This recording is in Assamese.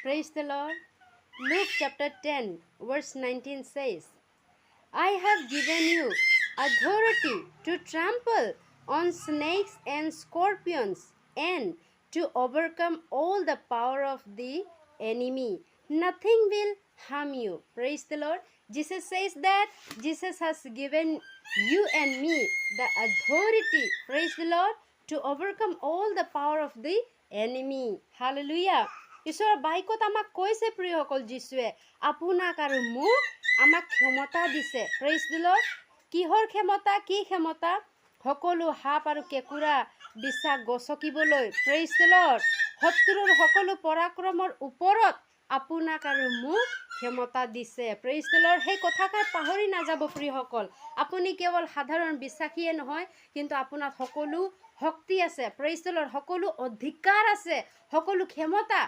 Praise the Lord. Luke chapter 10, verse 19 says, I have given you authority to trample on snakes and scorpions and to overcome all the power of the enemy. Nothing will harm you. Praise the Lord. Jesus says that Jesus has given you and me the authority, praise the Lord, to overcome all the power of the enemy. Hallelujah. ঈশ্বৰৰ বাইকত আমাক কৈছে প্ৰিয়সকল যীশুৱে আপোনাক আৰু মোক আমাক ক্ষমতা দিছে প্ৰেইজ দি লৰ্ড কিহৰ ক্ষমতা কি ক্ষমতা সকলো সাপ আৰু কেঁকুৰা বিছা গছকিবলৈ প্ৰেইজ দি লৰ্ড শত্ৰুৰ সকলো পৰাক্ৰমৰ ওপৰত আপোনাক আৰু মোক ক্ষমতা দিছে প্ৰেইজ দি লৰ্ড সেই কথাষাৰ পাহৰি নাযাব প্ৰিয়সকল আপুনি কেৱল সাধাৰণ বিশ্বাসীয়ে নহয় কিন্তু আপোনাত সকলো শক্তি আছে প্ৰেইজ দি লৰ্ড সকলো অধিকাৰ আছে সকলো ক্ষমতা